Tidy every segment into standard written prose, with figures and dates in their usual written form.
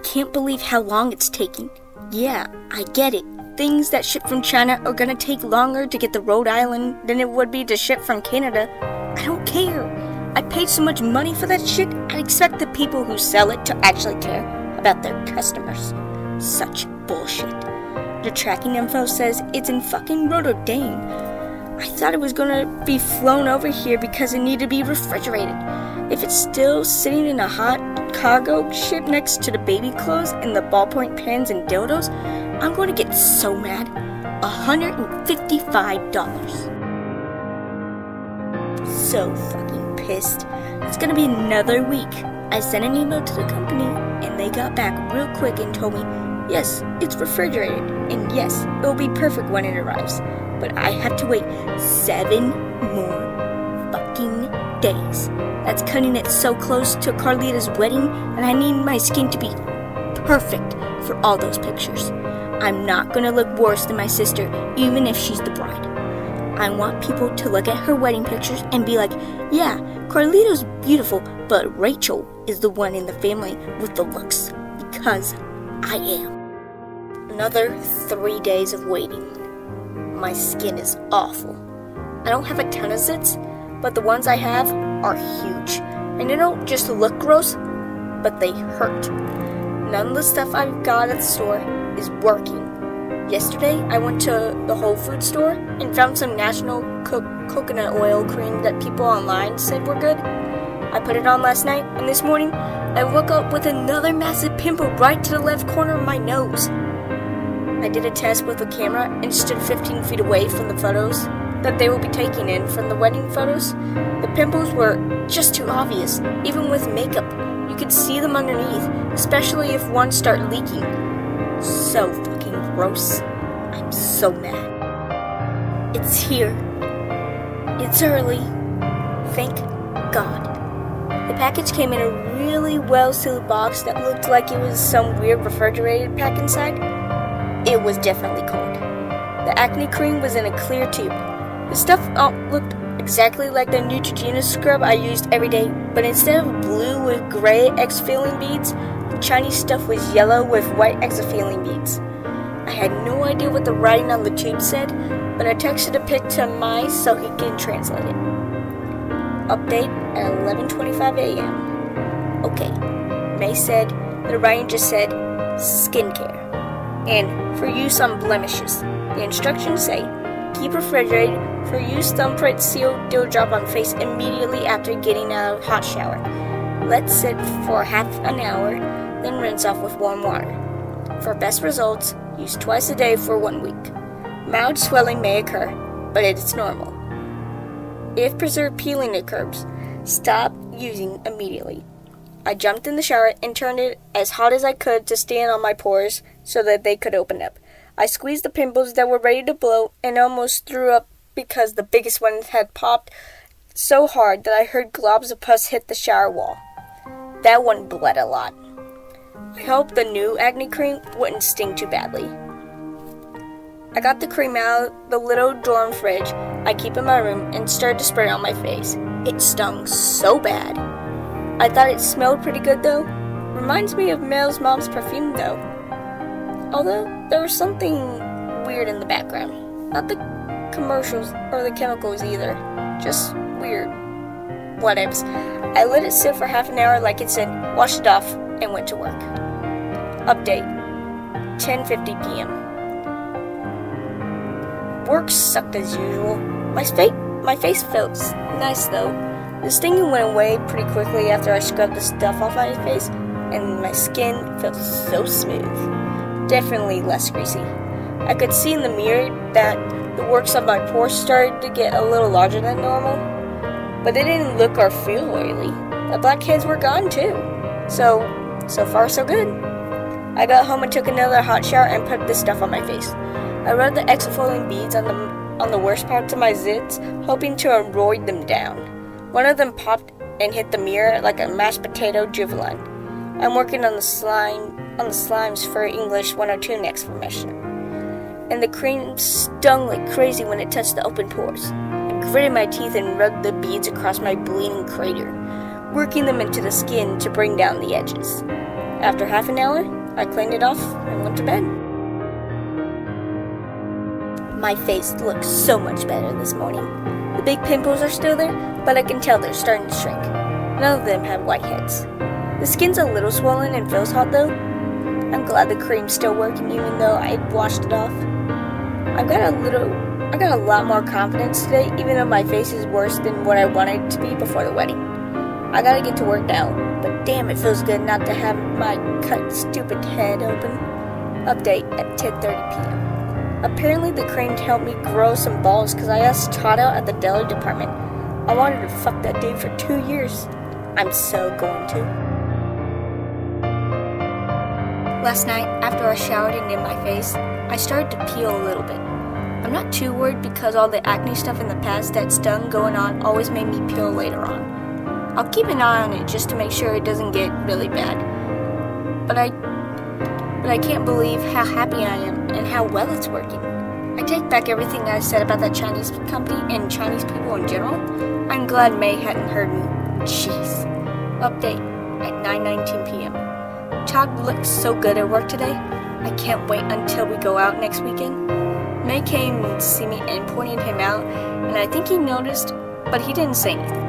can't believe how long it's taking. Yeah, I get it. Things that ship from China are gonna take longer to get to Rhode Island than it would be to ship from Canada. I don't care. I paid so much money for that shit, I expect the people who sell it to actually care about their customers. Such bullshit. The tracking info says it's in fucking Rotterdam. I thought it was gonna be flown over here because it needed to be refrigerated. If it's still sitting in a hot cargo ship next to the baby clothes and the ballpoint pens and dildos, I'm going to get so mad. $155. So fucking pissed. It's gonna be another week. I sent an email to the company and they got back real quick and told me, yes, it's refrigerated, and yes, it will be perfect when it arrives. But I have to wait 7 more fucking days. That's cutting it so close to Carlita's wedding, and I need my skin to be perfect for all those pictures. I'm not gonna look worse than my sister, even if she's the bride. I want people to look at her wedding pictures and be like, yeah, Carlita's beautiful, but Rachel is the one in the family with the looks, because I am. Another 3 days of waiting. My skin is awful. I don't have a ton of zits, but the ones I have are huge. And they don't just look gross, but they hurt. None of the stuff I've got at the store is working. Yesterday, I went to the Whole Foods store and found some National coconut oil cream that people online said were good. I put it on last night, and this morning, I woke up with another massive pimple right to the left corner of my nose. I did a test with a camera and stood 15 feet away from the photos that they will be taking in from the wedding photos. The pimples were just too obvious. Even with makeup, you could see them underneath, especially if one started leaking. So fucking gross. I'm so mad. It's here. It's early. Thank God. The package came in a really well-sealed box that looked like it was some weird refrigerated pack inside. It was definitely cold. The acne cream was in a clear tube. The stuff looked exactly like the Neutrogena scrub I used every day, but instead of blue with gray exfoliating beads, the Chinese stuff was yellow with white exfoliating beads. I had no idea what the writing on the tube said, but I texted a pic to Mai so he can translate it. Update at 11:25 a.m. Okay, May said the writing just said skincare and for use on blemishes. The instructions say keep refrigerated for use thumbprint sealed deal drop on face immediately after getting out of hot shower. Let sit for half an hour, then rinse off with warm water. For best results, use twice a day for 1 week. Mild swelling may occur, but it is normal. If preserved peeling occurs, stop using immediately. I jumped in the shower and turned it as hot as I could to stand on my pores so that they could open up. I squeezed the pimples that were ready to blow and almost threw up because the biggest one had popped so hard that I heard globs of pus hit the shower wall. That one bled a lot. I hope the new acne cream wouldn't sting too badly. I got the cream out of the little dorm fridge I keep in my room and started to spray it on my face. It stung so bad. I thought it smelled pretty good though. Reminds me of Mel's mom's perfume though. Although there was something weird in the background. Not the commercials or the chemicals either. Just weird. Whatevs. I let it sit for half an hour like it said, washed it off, and went to work. Update. 10:50 p.m. Work sucked as usual. My face felt nice though. The stinging went away pretty quickly after I scrubbed the stuff off my face, and my skin felt so smooth. Definitely less greasy. I could see in the mirror that the works on my pores started to get a little larger than normal, but they didn't look or feel oily. The blackheads were gone too. So far so good. I got home and took another hot shower and put this stuff on my face. I rubbed the exfoliating beads on the worst parts of my zits, hoping to avoid them down. One of them popped and hit the mirror like a mashed potato juvenile. I'm working on the slimes for English 102 next semester. And the cream stung like crazy when it touched the open pores. I gritted my teeth and rubbed the beads across my bleeding crater, working them into the skin to bring down the edges. After half an hour, I cleaned it off and went to bed. My face looks so much better this morning. The big pimples are still there, but I can tell they're starting to shrink. None of them have whiteheads. The skin's a little swollen and feels hot though. I'm glad the cream's still working even though I washed it off. I got a lot more confidence today even though my face is worse than what I wanted it to be before the wedding. I gotta get to work now, but damn it feels good not to have my cut stupid head open. Update at 10:30 p.m. Apparently the cream helped me grow some balls because I asked Todd out at the deli department. I wanted to fuck that dude for 2 years. I'm so going to. Last night, after I showered and did my face, I started to peel a little bit. I'm not too worried because all the acne stuff in the past that stung going on always made me peel later on. I'll keep an eye on it just to make sure it doesn't get really bad. But I can't believe how happy I am and how well it's working. I take back everything I said about that Chinese company and Chinese people in general. I'm glad May hadn't heard me. Jeez. Update at 9:19 p.m. Todd looks so good at work today. I can't wait until we go out next weekend. May came to see me and pointed him out, and I think he noticed, but he didn't say anything.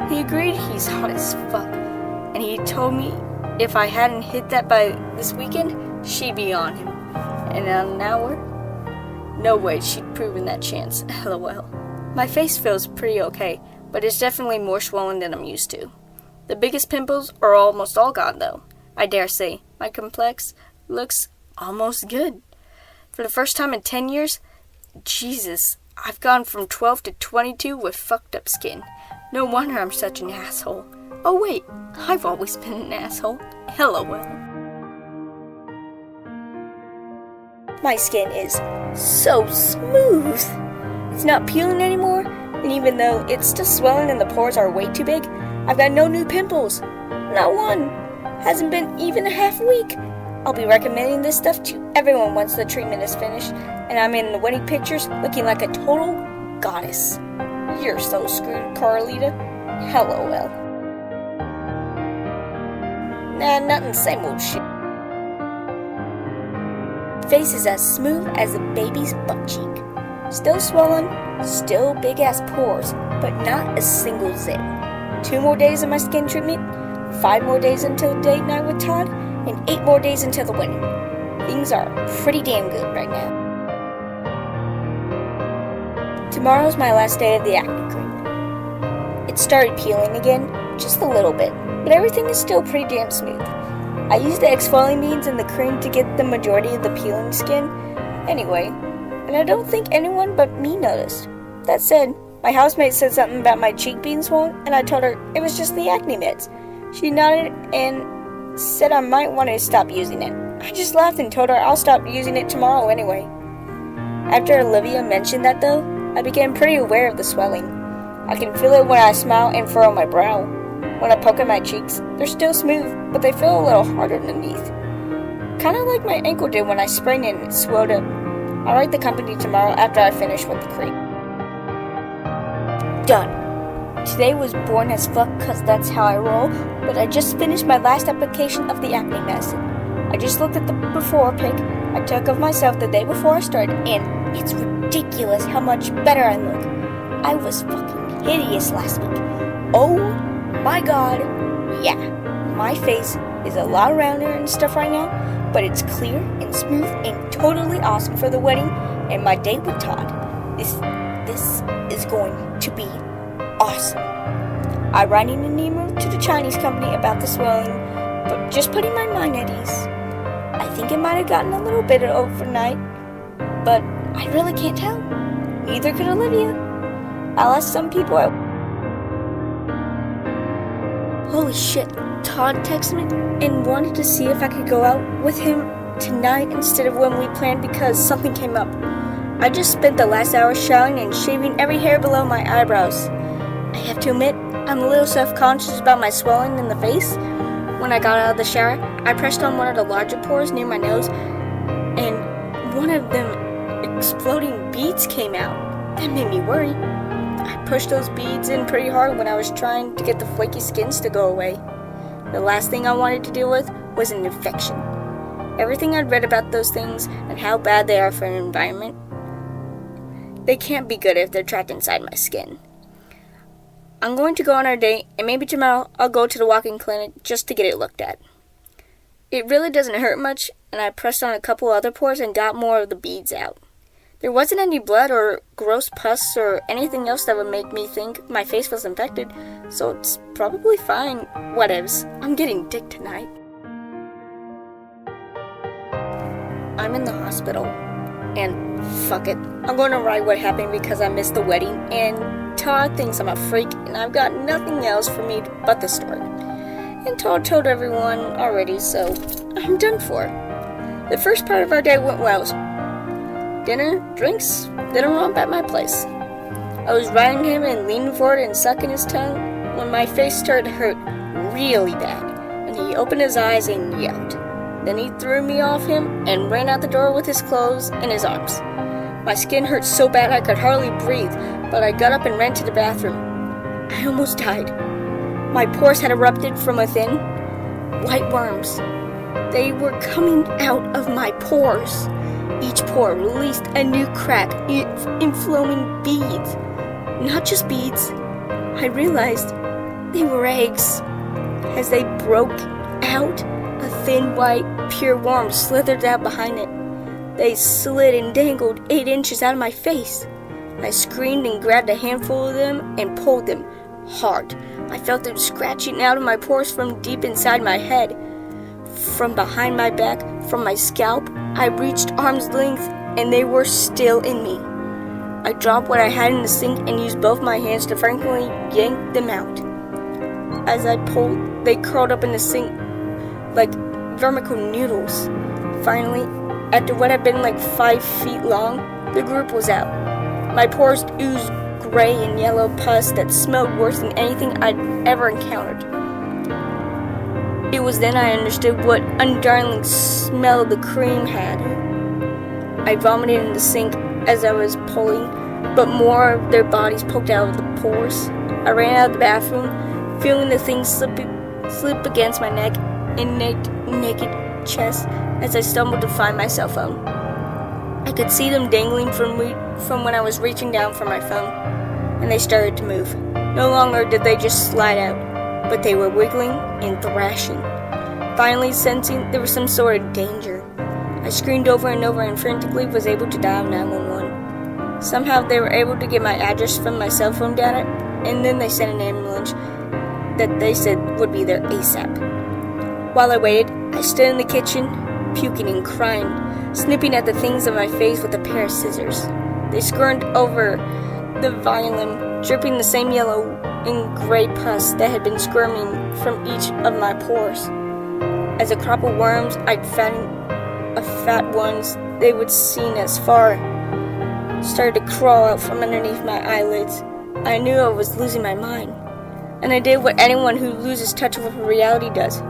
He agreed he's hot as fuck, and he told me if I hadn't hit that by this weekend, she'd be on him. And in an hour? No way she'd proven that chance. LOL. My face feels pretty okay, but it's definitely more swollen than I'm used to. The biggest pimples are almost all gone though. I dare say, my complex looks almost good. For the first time in 10 years, Jesus, I've gone from 12 to 22 with fucked up skin. No wonder I'm such an asshole. Oh wait, I've always been an asshole. LOL. My skin is so smooth. It's not peeling anymore, and even though it's still swelling and the pores are way too big, I've got no new pimples. Not one. Hasn't been even a half week. I'll be recommending this stuff to everyone once the treatment is finished, and I'm in the wedding pictures looking like a total goddess. You're so screwed, Carlita. LOL. Nah, nothing, same old shit. Face is as smooth as a baby's butt cheek. Still swollen, still big ass pores, but not a single zit. 2 more days of my skin treatment, 5 more days until date night with Todd, and 8 more days until the wedding. Things are pretty damn good right now. Tomorrow's my last day of the acne cream. It started peeling again, just a little bit, but everything is still pretty damn smooth. I used the exfoliating beads and the cream to get the majority of the peeling skin anyway, and I don't think anyone but me noticed. That said, my housemate said something about my cheek being swollen, and I told her it was just the acne meds. She nodded and said I might want to stop using it. I just laughed and told her I'll stop using it tomorrow anyway. After Olivia mentioned that though, I became pretty aware of the swelling. I can feel it when I smile and furrow my brow. When I poke at my cheeks, they're still smooth, but they feel a little hard underneath. Kinda like my ankle did when I sprained it and it swelled up. I'll write the company tomorrow after I finish with the cream. Done. Today was boring as fuck cause that's how I roll, but I just finished my last application of the acne medicine. I just looked at the before pic I took of myself the day before I started, and it's ridiculous how much better I look. I was fucking hideous last week. Oh my god. Yeah, my face is a lot rounder and stuff right now, but it's clear and smooth and totally awesome for the wedding and my date with Todd. This is going to be awesome. I'm writing an email to the Chinese company about the swelling, but just putting my mind at ease. I think it might have gotten a little bit overnight, but I really can't tell. Neither could Olivia. I'll ask some people out. Holy shit, Todd texted me and wanted to see if I could go out with him tonight instead of when we planned because something came up. I just spent the last hour showering and shaving every hair below my eyebrows. I have to admit, I'm a little self-conscious about my swelling in the face. When I got out of the shower, I pressed on one of the larger pores near my nose, and one of them exploding beads came out. That made me worry. I pushed those beads in pretty hard when I was trying to get the flaky skins to go away. The last thing I wanted to deal with was an infection. Everything I'd read about those things and how bad they are for an environment, they can't be good if they're trapped inside my skin. I'm going to go on our date, and maybe tomorrow I'll go to the walk-in clinic just to get it looked at. It really doesn't hurt much, and I pressed on a couple other pores and got more of the beads out. There wasn't any blood or gross pus or anything else that would make me think my face was infected, so it's probably fine. Whatevs. I'm getting dick tonight. I'm in the hospital, and fuck it. I'm going to write what happened because I missed the wedding, and Todd thinks I'm a freak, and I've got nothing else for me but the story. And Todd told everyone already, so I'm done for. The first part of our day went well. Dinner, drinks, then a romp at my place. I was riding him and leaning forward and sucking his tongue when my face started to hurt really bad, and he opened his eyes and yelled. Then he threw me off him and ran out the door with his clothes in his arms. My skin hurt so bad I could hardly breathe, but I got up and ran to the bathroom. I almost died. My pores had erupted from within. White worms. They were coming out of my pores. Each pore released a new crack in flowing beads. Not just beads. I realized they were eggs. As they broke out, a thin white, pure worm slithered out behind it. They slid and dangled 8 inches out of my face. I screamed and grabbed a handful of them and pulled them hard. I felt them scratching out of my pores from deep inside my head. From behind my back, from my scalp, I reached arm's length, and they were still in me. I dropped what I had in the sink and used both my hands to frankly yank them out. As I pulled, they curled up in the sink like vermicle noodles. Finally, after what had been like 5 feet long, the group was out. My pores oozed gray and yellow pus that smelled worse than anything I'd ever encountered. It was then I understood what undarling smell the cream had. I vomited in the sink as I was pulling, but more of their bodies poked out of the pores. I ran out of the bathroom, feeling the thing slip against my neck and naked chest as I stumbled to find my cell phone. I could see them dangling from when I was reaching down for my phone, and they started to move. No longer did they just slide out, but they were wiggling and thrashing. Finally, sensing there was some sort of danger, I screamed over and over and frantically was able to dial 911. Somehow they were able to get my address from my cell phone data, and then they sent an ambulance that they said would be there ASAP. While I waited, I stood in the kitchen, puking and crying, snipping at the things on my face with a pair of scissors. They skirted over the violin, dripping the same yellow and gray pus that had been squirming from each of my pores. As a crop of worms, I'd found fat ones they would seen as far started to crawl out from underneath my eyelids. I knew I was losing my mind, and I did what anyone who loses touch with reality does.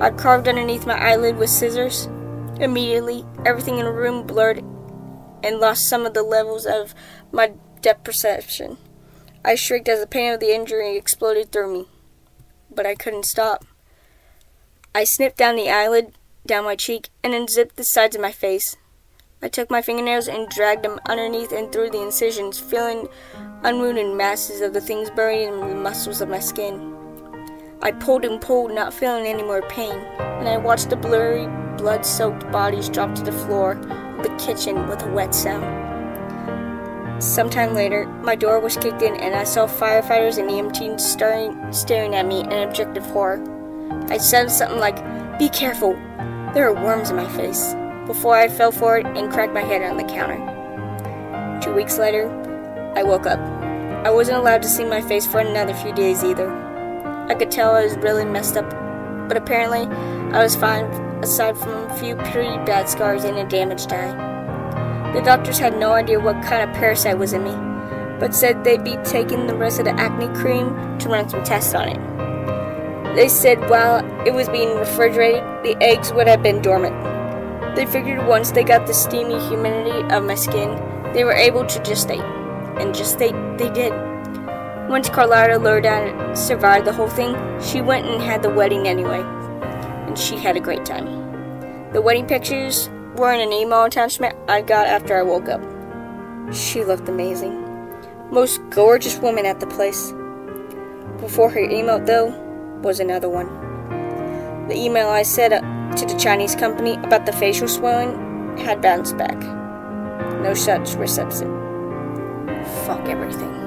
I carved underneath my eyelid with scissors. Immediately, everything in the room blurred and lost some of the levels of my depth perception. I shrieked as the pain of the injury exploded through me, but I couldn't stop. I snipped down the eyelid, down my cheek, and unzipped the sides of my face. I took my fingernails and dragged them underneath and through the incisions, feeling unwounded masses of the things buried in the muscles of my skin. I pulled and pulled, not feeling any more pain, and I watched the blurry, blood-soaked bodies drop to the floor of the kitchen with a wet sound. Sometime later, my door was kicked in and I saw firefighters and EMTs staring at me in objective horror. I said something like, "Be careful, there are worms in my face," before I fell forward and cracked my head on the counter. 2 weeks later, I woke up. I wasn't allowed to see my face for another few days either. I could tell I was really messed up, but apparently I was fine aside from a few pretty bad scars and a damaged eye. The doctors had no idea what kind of parasite was in me, but said they'd be taking the rest of the acne cream to run some tests on it. They said while it was being refrigerated, the eggs would have been dormant. They figured once they got the steamy humidity of my skin, they were able to gestate. And gestate they did. Once Carlotta lured out and survived the whole thing, she went and had the wedding anyway. and she had a great time. The wedding pictures were in an email attachment I got after I woke up. She looked amazing. Most gorgeous woman at the place. Before her email, though, was another one. The email I sent to the Chinese company about the facial swelling had bounced back. No such reception. Fuck everything.